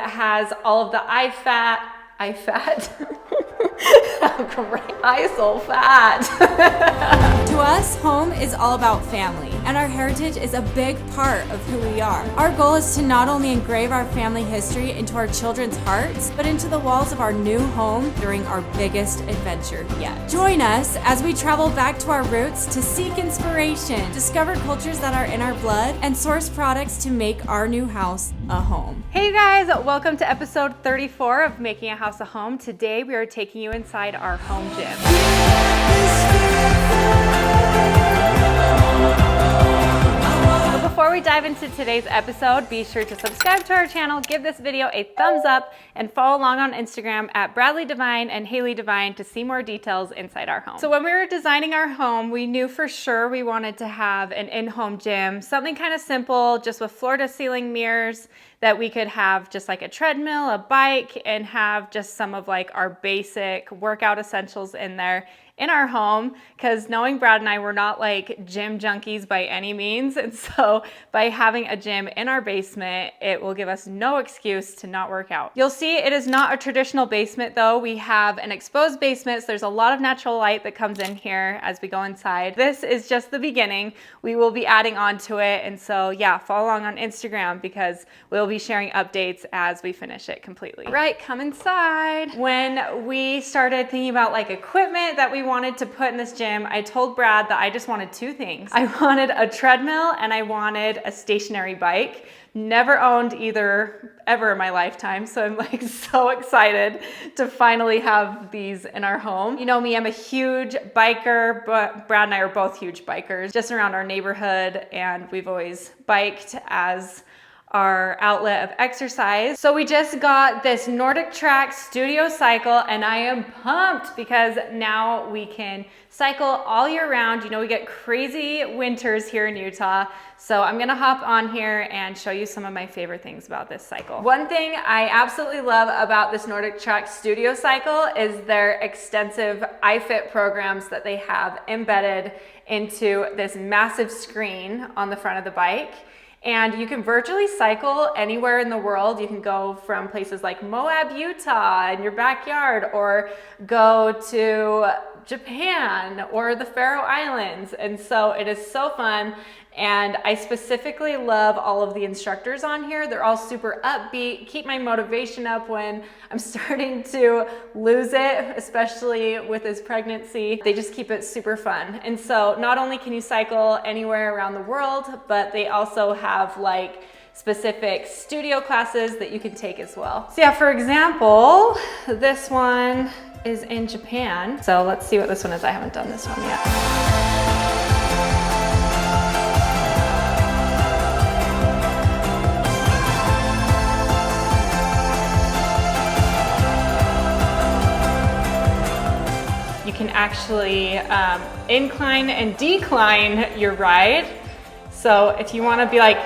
has all of the eye fat. Great, eye so fat. To us, home is all about family, and our heritage is a big part of who we are. Our goal is to not only engrave our family history into our children's hearts, but into the walls of our new home during our biggest adventure yet. Join us as we travel back to our roots to seek inspiration, discover cultures that are in our blood, and source products to make our new house a home. Hey guys, welcome to episode 34 of Making a House a Home. Today we are taking you inside our home gym. So before we dive into today's episode, be sure to subscribe to our channel, give this video a thumbs up, and follow along on Instagram at Bradley Devine and Haley Devine to see more details inside our home. So when we were designing our home, we knew for sure we wanted to have an in-home gym, something kind of simple, just with floor-to-ceiling mirrors, that we could have just like a treadmill, a bike, and have just some of like our basic workout essentials in there in our home, because knowing Brad and I, we're not like gym junkies by any means. And so by having a gym in our basement, it will give us no excuse to not work out. You'll see it is not a traditional basement though. We have an exposed basement, so there's a lot of natural light that comes in here as we go inside. This is just the beginning. We will be adding on to it. And so yeah, follow along on Instagram because we'll be sharing updates as we finish it completely. All right, come inside. When we started thinking about like equipment that we wanted to put in this gym, I told Brad that I just wanted two things. I wanted a treadmill and I wanted a stationary bike. Never owned either ever in my lifetime, so I'm like so excited to finally have these in our home. You know me, I'm a huge biker, but Brad and I are both huge bikers just around our neighborhood, and we've always biked as our outlet of exercise. So we just got this Nordictrack studio cycle, and I am pumped because now we can cycle all year round. You know, we get crazy winters here in Utah. So I'm gonna hop on here and show you some of my favorite things about this cycle. One thing I absolutely love about this Nordictrack studio cycle is their extensive iFit programs that they have embedded into this massive screen on the front of the bike. And you can virtually cycle anywhere in the world. You can go from places like Moab, Utah in your backyard, or go to Japan or the Faroe Islands. And so it is so fun. And I specifically love all of the instructors on here. They're all super upbeat, keep my motivation up when I'm starting to lose it, especially with this pregnancy. They just keep it super fun. And so not only can you cycle anywhere around the world, but they also have like specific studio classes that you can take as well. So yeah, for example, this one is in Japan. So let's see what this one is. I haven't done this one yet. You can actually incline and decline your ride. So if you want to be like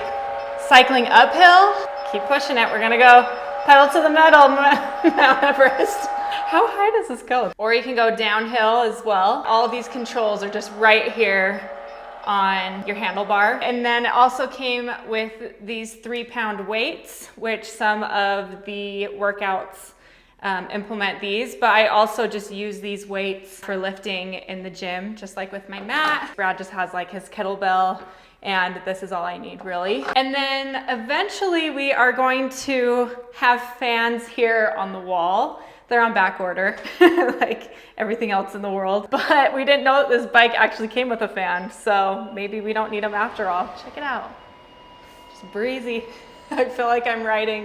cycling uphill, keep pushing it. We're gonna go pedal to the metal, Mount Everest. How high does this go? Or you can go downhill as well. All of these controls are just right here on your handlebar. And then it also came with these 3-pound weights, which some of the workouts implement these, but I also just use these weights for lifting in the gym, just like with my mat. Brad just has like his kettlebell, and this is all I need really. And then eventually we are going to have fans here on the wall. They're on back order, like everything else in the world. But we didn't know that this bike actually came with a fan, so maybe we don't need them after all. Check it out, just breezy. I feel like I'm riding,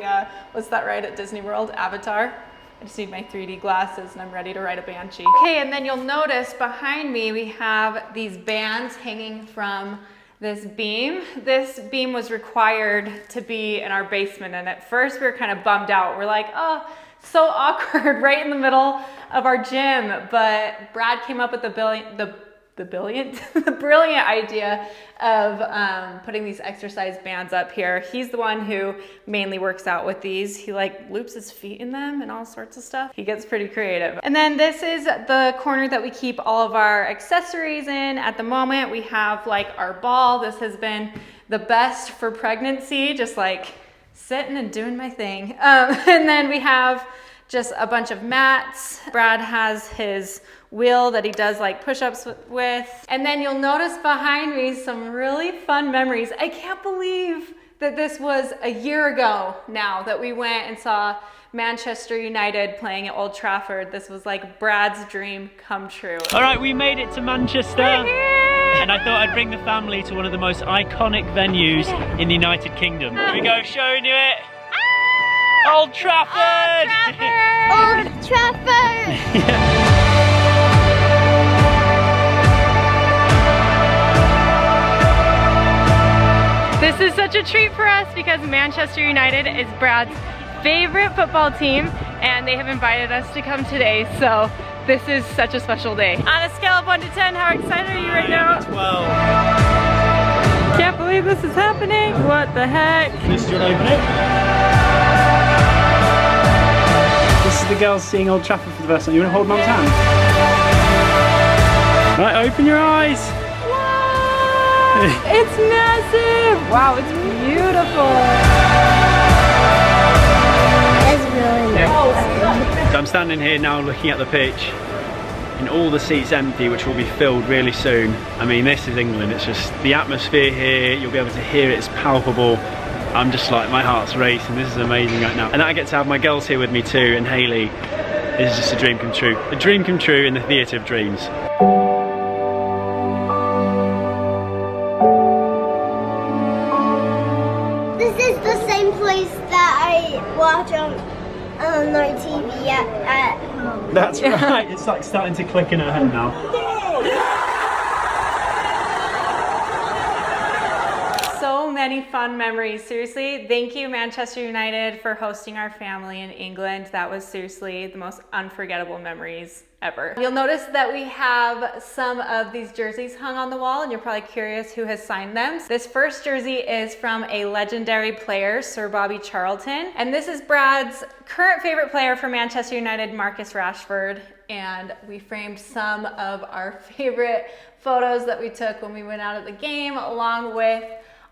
what's that ride at Disney World, Avatar? I just need my 3D glasses and I'm ready to ride a Banshee. Okay, and then you'll notice behind me we have these bands hanging from this beam. This beam was required to be in our basement, and at first we were kind of bummed out. We're like, oh, so awkward right in the middle of our gym. But Brad came up with the brilliant idea of putting these exercise bands up here. He's the one who mainly works out with these. He like loops his feet in them and all sorts of stuff. He gets pretty creative. And then this is the corner that we keep all of our accessories in. At the moment, we have like our ball. This has been the best for pregnancy, just like sitting and doing my thing. And then we have just a bunch of mats. Brad has his wheel that he does like push-ups with. And then you'll notice behind me some really fun memories. I can't believe that this was a year ago now that we went and saw Manchester United playing at Old Trafford. This was like Brad's dream come true. All right, we made it to Manchester. And I thought I'd bring the family to one of the most iconic venues in the United Kingdom. Here we go, showing you it. Old Trafford! Old Trafford! This is such a treat for us because Manchester United is Brad's favorite football team and they have invited us to come today, so this is such a special day. On a scale of 1 to 10, how excited are you right now? 12. Can't believe this is happening. What the heck? Lucy, do you want to open it? This is the girls seeing Old Trafford for the first time. You want to hold Mum's hand? Right, open your eyes. Wow! It's massive! Wow, it's beautiful. It's really nice. So I'm standing here now looking at the pitch and all the seats empty, which will be filled really soon. I mean, this is England. It's just the atmosphere here. You'll be able to hear it. It's palpable. I'm just like, my heart's racing. This is amazing right now. And I get to have my girls here with me too, and Hayley. This is just a dream come true. A dream come true in the theatre of dreams. This is the same place that I watch on my TV at home. That's right. It's like starting to click in her head now. So many fun memories. Seriously, thank you Manchester United for hosting our family in England. That was seriously the most unforgettable memories ever. You'll notice that we have some of these jerseys hung on the wall and you're probably curious who has signed them. This first jersey is from a legendary player, Sir Bobby Charlton. And this is Brad's current favorite player for Manchester United, Marcus Rashford. And we framed some of our favorite photos that we took when we went out at the game, along with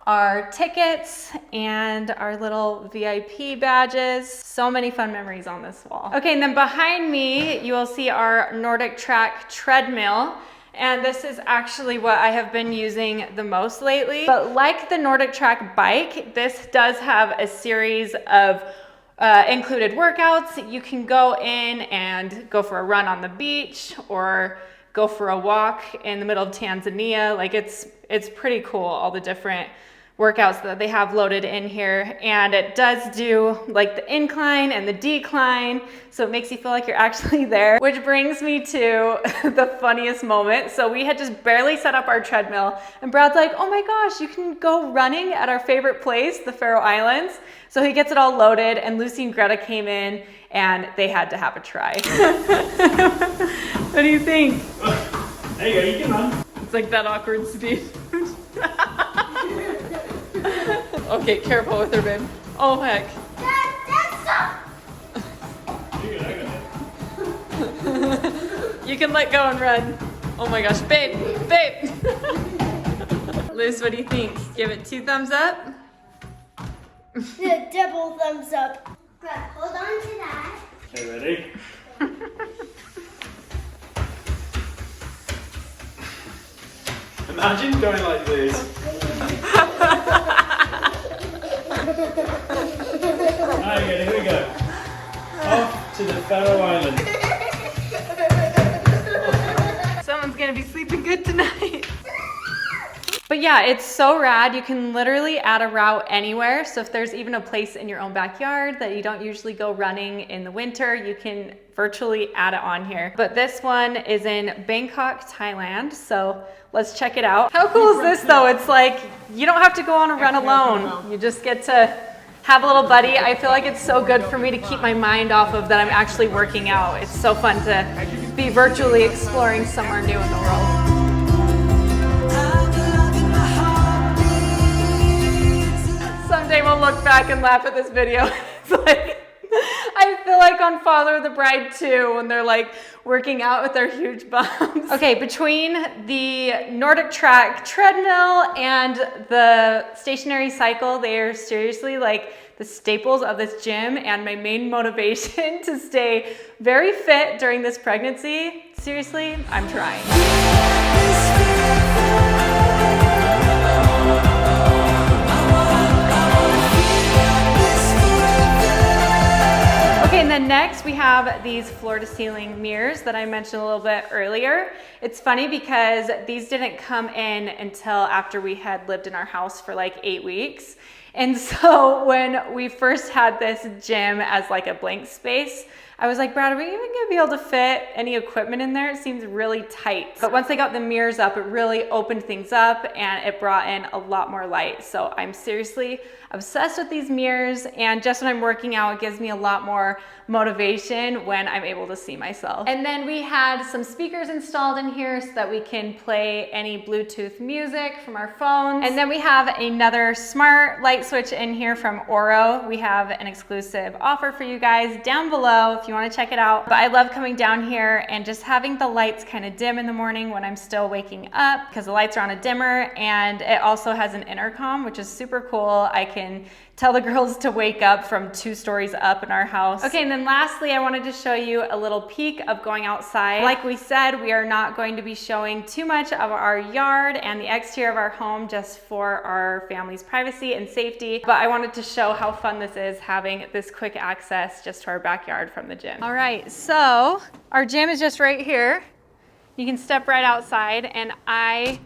our tickets and our little VIP badges. So many fun memories on this wall. Okay, and then behind me, you will see our Nordictrack Treadmill. And this is actually what I have been using the most lately. But like the Nordictrack bike, this does have a series of included workouts. You can go in and go for a run on the beach or go for a walk in the middle of Tanzania. Like it's pretty cool, all the different workouts that they have loaded in here. And it does do like the incline and the decline, so it makes you feel like you're actually there, which brings me to the funniest moment. So we had just barely set up our treadmill and Brad's like, oh my gosh, you can go running at our favorite place, the Faroe Islands. So he gets it all loaded and Lucy and Greta came in and they had to have a try. What do you think? There you go, you can run. It's like that awkward speed. Okay, careful with her, babe. Oh, heck. You can let go and run. Oh my gosh, babe, babe. Liz, what do you think? Give it 2 thumbs up? The double thumbs up. Good, hold on to that. Okay, ready? Imagine going like this. Alright, here we go. Off to the Faroe Islands. Someone's gonna be sleeping good tonight. But yeah, it's so rad. You can literally add a route anywhere. So if there's even a place in your own backyard that you don't usually go running in the winter, you can virtually add it on here. But this one is in Bangkok, Thailand. So let's check it out. How cool is this though? It's like, you don't have to go on a run alone. You just get to have a little buddy. I feel like it's so good for me to keep my mind off of that I'm actually working out. It's so fun to be virtually exploring somewhere new in the world. Someday we'll look back and laugh at this video. It's like, I feel like on Father of the Bride 2 when they're like working out with their huge bums. Okay, between the Nordictrack treadmill and the stationary cycle, they are seriously like the staples of this gym and my main motivation to stay very fit during this pregnancy. Seriously, I'm trying. Okay, and then next we have these floor to ceiling mirrors that I mentioned a little bit earlier. It's funny because these didn't come in until after we had lived in our house for like 8 weeks. And so when we first had this gym as like a blank space, I was like, Brad, are we even gonna be able to fit any equipment in there? It seems really tight. But once I got the mirrors up, it really opened things up and it brought in a lot more light. So I'm seriously obsessed with these mirrors, and just when I'm working out, it gives me a lot more motivation when I'm able to see myself. And then we had some speakers installed in here so that we can play any Bluetooth music from our phones. And then we have another smart light switch in here from Oro. We have an exclusive offer for you guys down below if you want to check it out. But I love coming down here and just having the lights kind of dim in the morning when I'm still waking up, because the lights are on a dimmer, and it also has an intercom, which is super cool. I can tell the girls to wake up from 2 stories up in our house. Okay, and then lastly, I wanted to show you a little peek of going outside. Like we said, we are not going to be showing too much of our yard and the exterior of our home just for our family's privacy and safety, but I wanted to show how fun this is having this quick access just to our backyard from the gym. All right, so our gym is just right here. You can step right outside, and I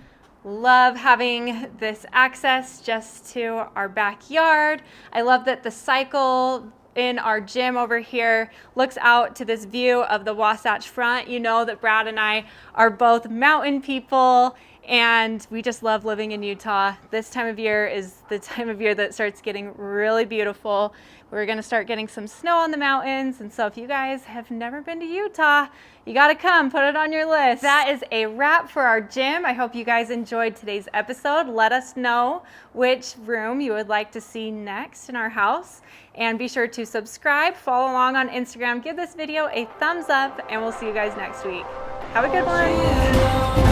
love having this access just to our backyard. I love that the cycle in our gym over here looks out to this view of the Wasatch Front. You know that Brad and I are both mountain people, and we just love living in Utah. This time of year is the time of year that starts getting really beautiful. We're gonna start getting some snow on the mountains, and so if you guys have never been to Utah, you gotta come, put it on your list. That is a wrap for our gym. I hope you guys enjoyed today's episode. Let us know which room you would like to see next in our house, and be sure to subscribe, follow along on Instagram, give this video a thumbs up, and we'll see you guys next week. Have a good one.